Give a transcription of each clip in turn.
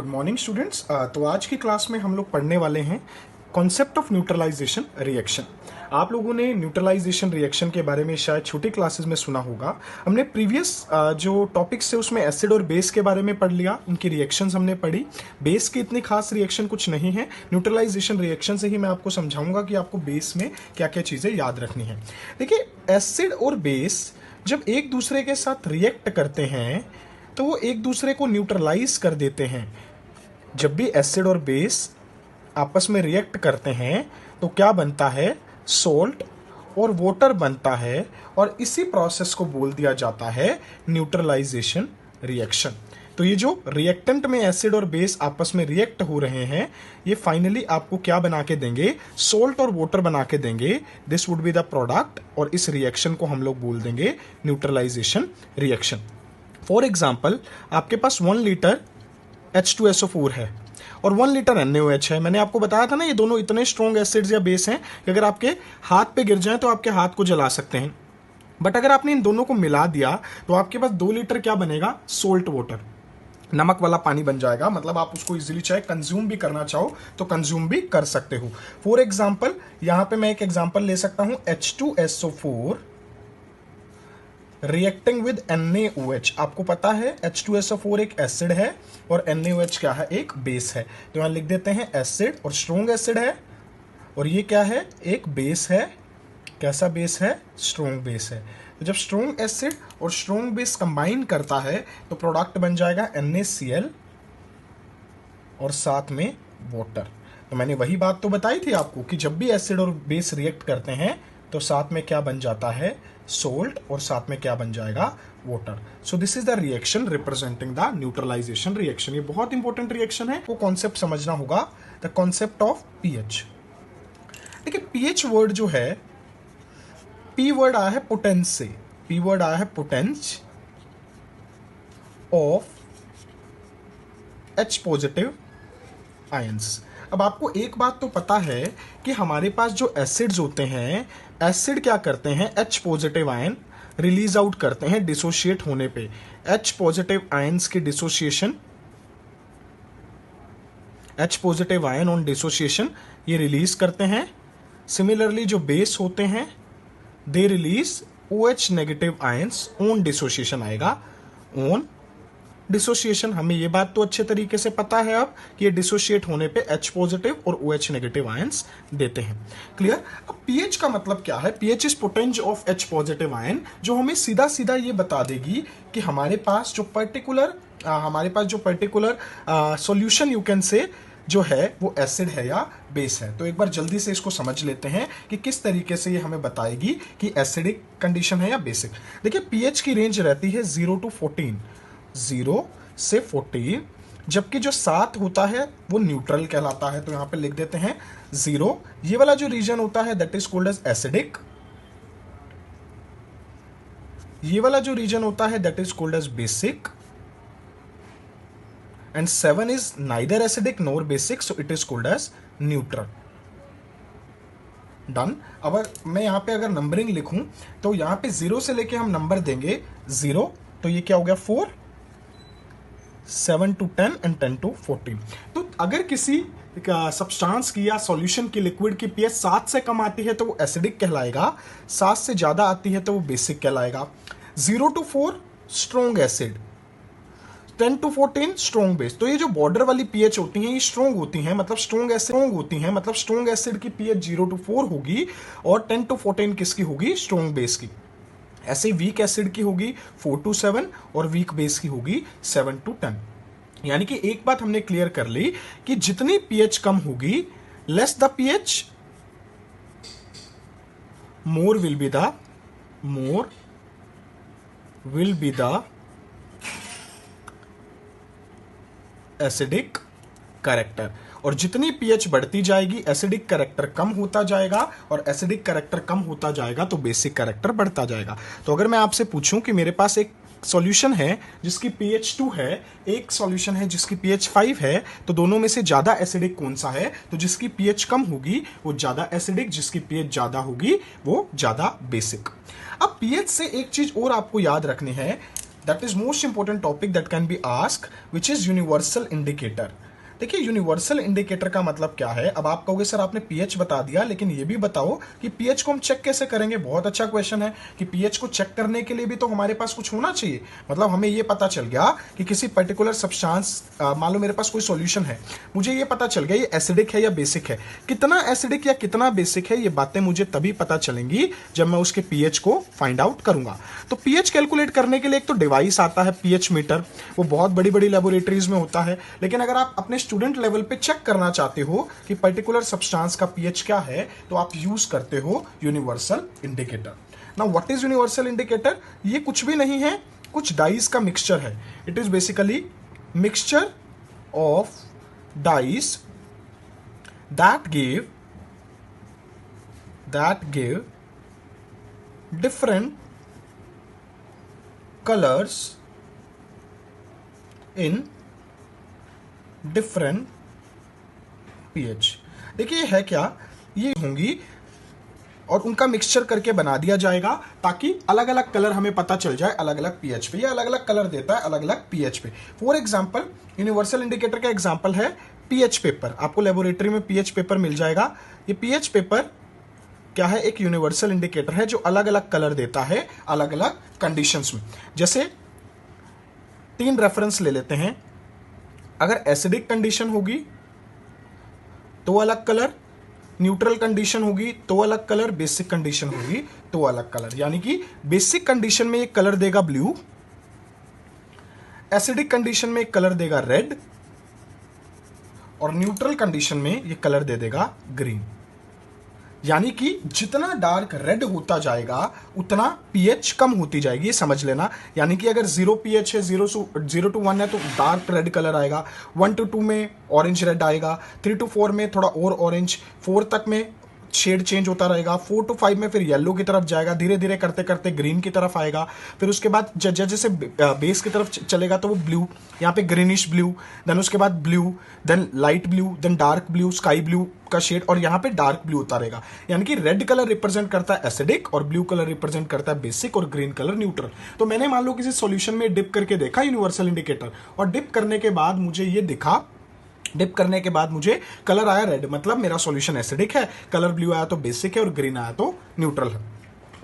Good morning students. तो आज की क्लास में हम लोग पढ़ने वाले हैं कॉन्सेप्ट ऑफ न्यूट्रलाइजेशन रिएक्शन। आप लोगों ने न्यूट्रलाइजेशन रिएक्शन के बारे में शायद छोटी क्लासेस में सुना होगा। हमने प्रीवियस जो टॉपिक्स थे उसमें एसिड और बेस के बारे में पढ़ लिया, उनकी रिएक्शंस हमने पढ़ी। बेस की इतनी खास रिएक्शन कुछ नहीं है, न्यूट्रलाइजेशन रिएक्शन से ही मैं आपको समझाऊंगा कि आपको बेस में क्या क्या चीज़ें याद रखनी है। देखिए, एसिड और बेस जब एक दूसरे के साथ रिएक्ट करते हैं तो वो एक दूसरे को न्यूट्रलाइज कर देते हैं। जब भी एसिड और बेस आपस में रिएक्ट करते हैं तो क्या बनता है, सॉल्ट और वाटर बनता है, और इसी प्रोसेस को बोल दिया जाता है न्यूट्रलाइजेशन रिएक्शन। तो ये जो रिएक्टेंट में एसिड और बेस आपस में रिएक्ट हो रहे हैं, ये फाइनली आपको क्या बना के देंगे, सॉल्ट और वाटर बना के देंगे। This would be the product, और इस रिएक्शन को हम लोग बोल देंगे न्यूट्रलाइजेशन रिएक्शन। फॉर एग्जाम्पल, आपके पास 1 लीटर H2SO4 है और 1 लीटर NaOH है। मैंने आपको बताया था ना, ये दोनों इतने स्ट्रॉन्ग एसिड्स या बेस हैं कि अगर आपके हाथ पे गिर जाएं तो आपके हाथ को जला सकते हैं। बट अगर आपने इन दोनों को मिला दिया तो आपके पास 2 लीटर क्या बनेगा, सोल्ट वाटर, नमक वाला पानी बन जाएगा। मतलब आप उसको इजीली चाहे कंज्यूम भी करना चाहो तो कंज्यूम भी कर सकते हो। फॉर एग्जाम्पल, यहां पे मैं एक एग्जाम्पल ले सकता हूं, H2SO4 रिएक्टिंग विद NaOH। आपको पता है H2SO4 एक एसिड है और NaOH क्या है, एक बेस है। तो यहां लिख देते हैं एसिड, और स्ट्रॉन्ग एसिड है, और ये क्या है, एक बेस है। कैसा बेस है, स्ट्रॉन्ग बेस है। तो जब स्ट्रॉन्ग एसिड और स्ट्रॉन्ग बेस कंबाइन करता है तो प्रोडक्ट बन जाएगा NaCl और साथ में वाटर। तो मैंने वही बात तो बताई थी आपको कि जब भी एसिड और बेस रिएक्ट करते हैं तो साथ में क्या बन जाता है, सोल्ट, और साथ में क्या बन जाएगा, water. So this is the reaction representing the neutralisation reaction. ये बहुत इंपॉर्टेंट रिएक्शन है, वो कॉन्सेप्ट समझना होगा, द कॉन्सेप्ट ऑफ पीएच। देखिए, पीएच वर्ड जो है, पी वर्ड आया है पोटेंस से, पी वर्ड आया है potence of H positive ions. अब आपको एक बात तो पता है कि हमारे पास जो एसिड्स होते हैं, एसिड क्या करते हैं, H positive ion release out करते हैं डिसोशिएट होने पे। H पॉजिटिव आयंस की dissociation, H positive ion on dissociation ये रिलीज करते हैं। सिमिलरली जो बेस होते हैं, they release OH negative ions on dissociation आएगा, ऑन डिसोसिएशन। हमें ये बात तो अच्छे तरीके से पता है अब कि ये डिसोशिएट होने पे H पॉजिटिव और OH नेगेटिव आयंस देते हैं। क्लियर। अब पीएच का मतलब क्या है, pH is potence of H positive ion, जो हमें सीधा सीधा ये बता देगी कि हमारे पास जो particular solution you can say जो है वो एसिड है या बेस है। तो एक बार जल्दी से इसको समझ लेते हैं कि किस तरीके से ये हमें बताएगी कि एसिडिक कंडीशन है या बेसिक। देखिए, पीएच की रेंज रहती है 0 to 14, 0 से 14, जबकि जो 7 होता है वो न्यूट्रल कहलाता है। तो यहां पे लिख देते हैं 0, ये वाला जो रीजन होता है that is called as acidic, ये वाला जो रीजन होता है that is called as basic, and 7 is neither acidic nor basic, so it is called as neutral. Done. अब मैं यहां पे अगर नंबरिंग लिखूं तो यहां पे 0 से लेके हम नंबर देंगे 0, तो ये क्या हो गया 4, 7 to 10 एंड 10 to 14। तो अगर किसी सब्सटेंस की या सॉल्यूशन की, लिक्विड की पीएच 7 से कम आती है तो वो एसिडिक कहलाएगा, 7 से ज्यादा आती है तो वो बेसिक कहलाएगा। 0 to 4 strong acid, 10 to 14 strong base. तो ये जो बॉर्डर वाली पीएच होती हैं ये स्ट्रॉन्ग होती हैं, मतलब स्ट्रॉन्ग एसिड की पीएच 0 to 4 होगी, और 10 to 14 किसकी होगी, स्ट्रॉन्ग बेस की। ऐसे वीक एसिड की होगी 4 to 7, और वीक बेस की होगी 7 to 10। यानी कि एक बात हमने क्लियर कर ली कि जितनी पीएच कम होगी, less the pH, more will be the acidic character, और जितनी पीएच बढ़ती जाएगी एसिडिक कैरेक्टर कम होता जाएगा, और एसिडिक कैरेक्टर कम होता जाएगा तो बेसिक कैरेक्टर बढ़ता जाएगा। तो अगर मैं आपसे पूछूं कि मेरे पास एक सॉल्यूशन है जिसकी pH 2 है, एक सॉल्यूशन है जिसकी pH 5 है, तो दोनों में से ज्यादा एसिडिक कौन सा है, तो जिसकी pH कम होगी वो ज्यादा एसिडिक, जिसकी pH ज्यादा होगी वो ज्यादा बेसिक। अब pH से एक चीज और आपको याद रखनी है, that is most important topic that can be ask, which is universal indicator. देखिए यूनिवर्सल इंडिकेटर का मतलब क्या है। अब आप कहोगे सर आपने पीएच बता दिया, लेकिन ये भी बताओ कि पीएच को हम चेक कैसे करेंगे। बहुत अच्छा क्वेश्चन है कि पीएच को चेक करने के लिए भी तो हमारे पास कुछ होना चाहिए। मतलब हमें ये पता चल गया कि किसी पर्टिकुलर सब्सटेंस, मान लो मेरे पास कोई सॉल्यूशन है, मुझे ये पता चल गया ये एसिडिक है या बेसिक है। कितना एसिडिक या कितना बेसिक है ये बातें मुझे तभी पता चलेंगी जब मैं उसके पीएच को फाइंड आउट करूंगा। तो पीएच कैलकुलेट करने के लिए एक तो डिवाइस आता है पीएच मीटर, वो बहुत बड़ी बड़ी लेबोरेटरीज में होता है। लेकिन अगर आप अपने स्टूडेंट लेवल पे चेक करना चाहते हो कि पर्टिकुलर सब्सटेंस का पीएच क्या है, तो आप यूज करते हो universal indicator. Now what is universal indicator? ये कुछ भी नहीं है, कुछ डाइस का मिक्सचर है। It is basically mixture of dice that give different colors in different pH। देखिए है क्या, ये होंगी और उनका मिक्सचर करके बना दिया जाएगा ताकि अलग अलग कलर हमें पता चल जाए अलग अलग पीएच पे। ये अलग अलग कलर देता है अलग अलग पीएच पे। फॉर एग्जांपल यूनिवर्सल इंडिकेटर का एग्जांपल है पीएच पेपर। आपको लेबोरेटरी में पीएच पेपर मिल जाएगा। ये पीएच पेपर क्या है, एक यूनिवर्सल इंडिकेटर है जो अलग अलग कलर देता है अलग अलग कंडीशंस में। जैसे 3 रेफरेंस ले लेते हैं। अगर एसिडिक कंडीशन होगी तो अलग कलर, न्यूट्रल कंडीशन होगी तो अलग कलर, बेसिक कंडीशन होगी तो अलग कलर। यानी कि बेसिक कंडीशन में एक कलर देगा ब्लू, एसिडिक कंडीशन में एक कलर देगा रेड, और न्यूट्रल कंडीशन में ये कलर दे देगा ग्रीन। यानी कि जितना डार्क रेड होता जाएगा उतना पीएच कम होती जाएगी, ये समझ लेना। यानी कि अगर 0 पीएच है, 0 to 1 है तो डार्क रेड कलर आएगा, 1 to 2 में ऑरेंज रेड आएगा, 3 to 4 में थोड़ा और ऑरेंज, 4 तक में शेड चेंज होता रहेगा, 4 to 5 में फिर येलो की तरफ जाएगा, धीरे धीरे करते करते ग्रीन की तरफ आएगा। फिर उसके बाद जैसे बेस की तरफ चलेगा तो वो ब्लू, यहाँ पे ग्रीनिश ब्लू, देन उसके बाद blue, then light blue, then dark blue, sky blue का शेड, और यहाँ पे डार्क ब्लू होता रहेगा। यानी कि रेड कलर रिप्रेजेंट करता है एसिडिक और ब्लू कलर रिप्रेजेंट करता है बेसिक और ग्रीन कलर न्यूट्रल। तो मैंने मान लो किसी सॉल्यूशन में डिप करके देखा यूनिवर्सल इंडिकेटर, और डिप करने के बाद मुझे ये दिखा, डिप करने के बाद मुझे कलर आया रेड, मतलब मेरा सॉल्यूशन एसिडिक है, कलर ब्लू आया तो बेसिक है और ग्रीन आया तो न्यूट्रल है।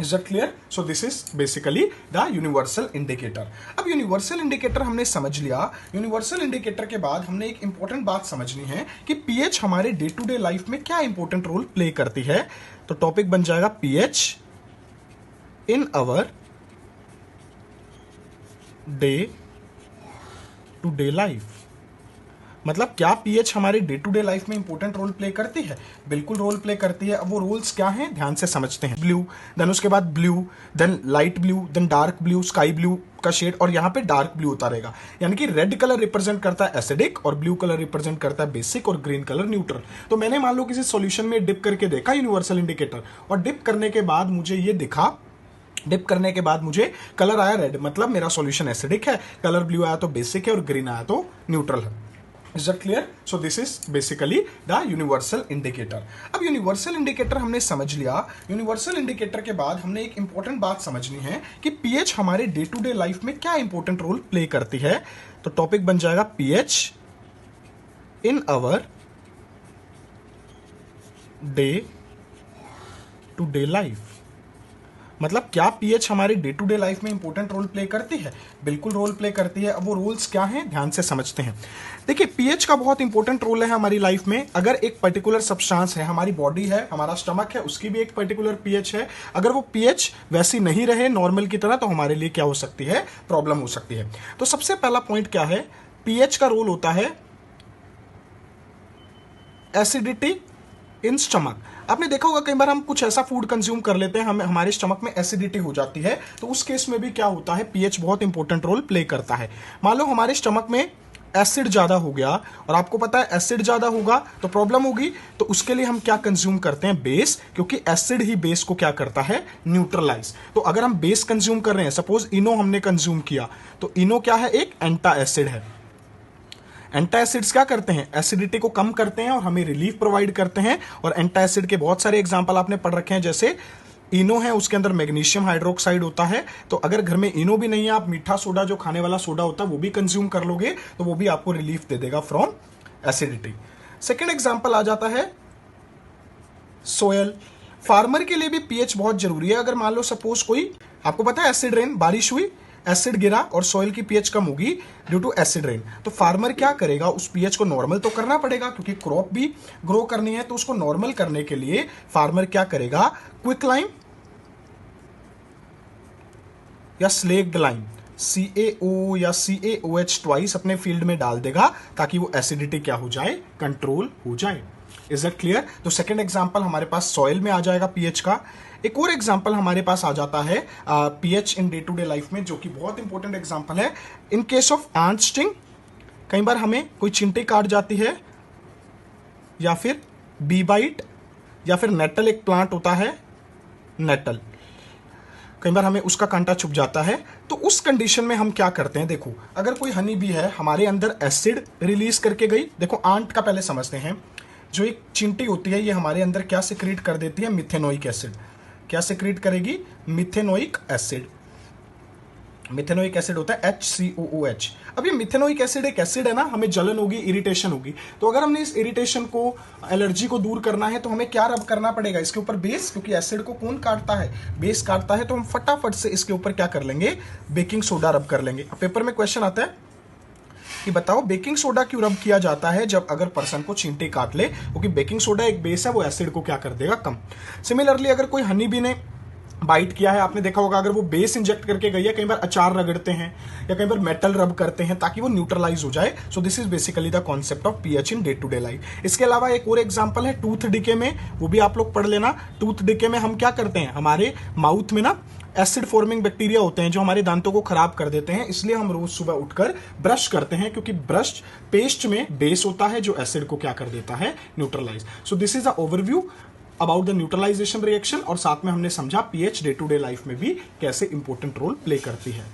Is that clear? So this is basically the universal indicator. अब यूनिवर्सल इंडिकेटर हमने समझ लिया। यूनिवर्सल इंडिकेटर के बाद हमने एक इंपॉर्टेंट बात समझनी है कि पीएच हमारे डे टू डे लाइफ में क्या इंपॉर्टेंट रोल प्ले करती है। तो टॉपिक बन जाएगा pH in our day to day life. मतलब क्या पीएच हमारे डे टू डे लाइफ में इंपॉर्टेंट रोल प्ले करती है? बिल्कुल रोल प्ले करती है। अब वो रोल्स क्या हैं, ध्यान से समझते हैं। ब्लू, देन उसके बाद blue, then light blue, then dark blue, sky blue का शेड, और यहाँ पे डार्क ब्लू होता रहेगा। यानी कि रेड कलर रिप्रेजेंट करता है एसिडिक और ब्लू कलर रिप्रेजेंट करता है बेसिक और ग्रीन कलर न्यूट्रल। तो मैंने मान लो किसी सॉल्यूशन में डिप करके देखा यूनिवर्सल इंडिकेटर, और डिप करने के बाद मुझे ये दिखा, डिप करने के बाद मुझे कलर आया रेड, मतलब मेरा सॉल्यूशन एसिडिक है, कलर ब्लू आया तो बेसिक है और ग्रीन आया तो न्यूट्रल है। Is that clear? So this is basically the universal indicator. अब universal indicator हमने समझ लिया। universal indicator के बाद हमने एक important बात समझनी है कि pH हमारे day to day life में क्या important role play करती है। तो टॉपिक बन जाएगा pH in our day to day life। मतलब क्या पीएच हमारे डे टू डे लाइफ में इंपॉर्टेंट रोल प्ले करती है? बिल्कुल रोल प्ले करती है। अब वो रोल्स क्या हैं, ध्यान से समझते हैं। देखिए पीएच का बहुत इंपॉर्टेंट रोल है हमारी लाइफ में। अगर एक पर्टिकुलर सब्सटेंस है, हमारी बॉडी है, हमारा स्टमक है, उसकी भी एक पर्टिकुलर पीएच है। अगर वो पीएच वैसी नहीं रहे नॉर्मल की तरह, तो हमारे लिए क्या हो सकती है, प्रॉब्लम हो सकती है। तो सबसे पहला पॉइंट क्या है, पीएच का रोल होता है एसिडिटी इन स्टमक। आपने देखा होगा कई बार हम कुछ ऐसा फूड कंज्यूम कर लेते हैं, हमारे स्टमक में एसिडिटी हो जाती है, तो उस केस में भी क्या होता है, पीएच बहुत इंपॉर्टेंट रोल प्ले करता है। मान लो हमारे स्टमक में एसिड ज्यादा हो गया, और आपको पता है एसिड ज्यादा होगा तो प्रॉब्लम होगी, तो उसके लिए हम क्या कंज्यूम करते हैं, बेस, क्योंकि एसिड ही बेस को क्या करता है, न्यूट्रलाइज। तो अगर हम बेस कंज्यूम कर रहे हैं, सपोज इनो हमने कंज्यूम किया, तो इनो क्या है, एक एंटा एसिड है। एंटा एसिड्स क्या करते हैं, एसिडिटी को कम करते हैं और हमें रिलीफ प्रोवाइड करते हैं। और एंटा एसिड के बहुत सारे एग्जांपल आपने पढ़ रखे हैं, जैसे इनो है उसके अंदर मैग्नीशियम हाइड्रोक्साइड होता है, तो अगर घर में इनो भी नहीं है, आप मीठा सोडा जो खाने वाला सोडा होता है वो भी कंज्यूम कर लोगे तो वो भी आपको रिलीफ दे देगा फ्रॉम एसिडिटी। सेकेंड एग्जाम्पल आ जाता है सोयल। फार्मर के लिए भी पीएच बहुत जरूरी है। अगर मान लो सपोज कोई, आपको पता है एसिड रेन, बारिश हुई, एसिड गिरा और सॉइल की पीएच कम होगी ड्यू टू एसिड रेन, तो फार्मर क्या करेगा, उस पीएच को नॉर्मल तो करना पड़ेगा क्योंकि क्रॉप भी ग्रो करनी है। तो उसको नॉर्मल करने के लिए फार्मर क्या करेगा, क्विकलाइम या स्लेक्ड लाइम CaO या CaOH ट्वाइस अपने फील्ड में डाल देगा ताकि वो एसिडिटी क्या हो जाए, कंट्रोल हो जाए। Is that clear? तो सेकेंड एग्जाम्पल हमारे पास सॉइल में आ जाएगा पीएच का। एक और एग्जाम्पल हमारे पास आ जाता है pH in day to day life में, जो कि बहुत इंपॉर्टेंट एग्जाम्पल है। In case of ant sting, कई बार हमें कोई चींटी काट जाती है, या फिर बी बाइट, या फिर नेटल, एक प्लांट होता है नेटल, कई बार हमें उसका कांटा छुप जाता है। तो उस कंडीशन में हम क्या करते हैं, देखो अगर कोई हनी बी है हमारे अंदर एसिड रिलीज करके गई, देखो आंट का पहले समझते हैं। जो एक चींटी होती है ये हमारे अंदर क्या सिक्रीट कर देती है, मिथेनोइक एसिड। क्या सिक्रीट करेगी, मिथेनोइक एसिड। मिथेनोइक एसिड होता है HCOOH। अब ये मिथेनोइक एसिड एक एसिड है ना, हमें जलन होगी, इरिटेशन होगी, तो अगर हमने इस इरिटेशन को, एलर्जी को दूर करना है तो हमें क्या रब करना पड़ेगा, इसके ऊपर बेस, क्योंकि एसिड को कौन काटता है, बेस काटता है। तो हम फटाफट से इसके ऊपर क्या कर लेंगे, बेकिंग सोडा रब कर लेंगे। अब पेपर में क्वेश्चन आता है कि बताओ बेकिंग सोडा क्यों रब किया जाता है जब अगर पर्सन को चींटी काट ले, क्योंकि बेकिंग सोडा एक बेस है, वो एसिड को क्या कर देगा, कम। सिमिलरली अगर कोई हनी बी ने बाइट किया है, आपने देखा होगा, अगर वो बेस इंजेक्ट करके गई है, कई बार अचार रगड़ते हैं या कई बार मेटल रब करते हैं ताकि वो न्यूट्रलाइज हो जाए। So this is basically the concept of pH in day to day life. इसके अलावा एक और एग्जांपल है टूथ डिके में, वो भी आप लोग पढ़ लेना। टूथ डिके में हम क्या करते हैं, हमारे माउथ में ना एसिड फॉर्मिंग बैक्टीरिया होते हैं जो हमारे दांतों को खराब कर देते हैं, इसलिए हम रोज सुबह उठकर ब्रश करते हैं, क्योंकि ब्रश पेस्ट में बेस होता है जो एसिड को क्या कर देता है, neutralise. So this is a overview about the neutralisation reaction, और साथ में हमने समझा pH day to day life में भी कैसे इंपॉर्टेंट रोल प्ले करती है।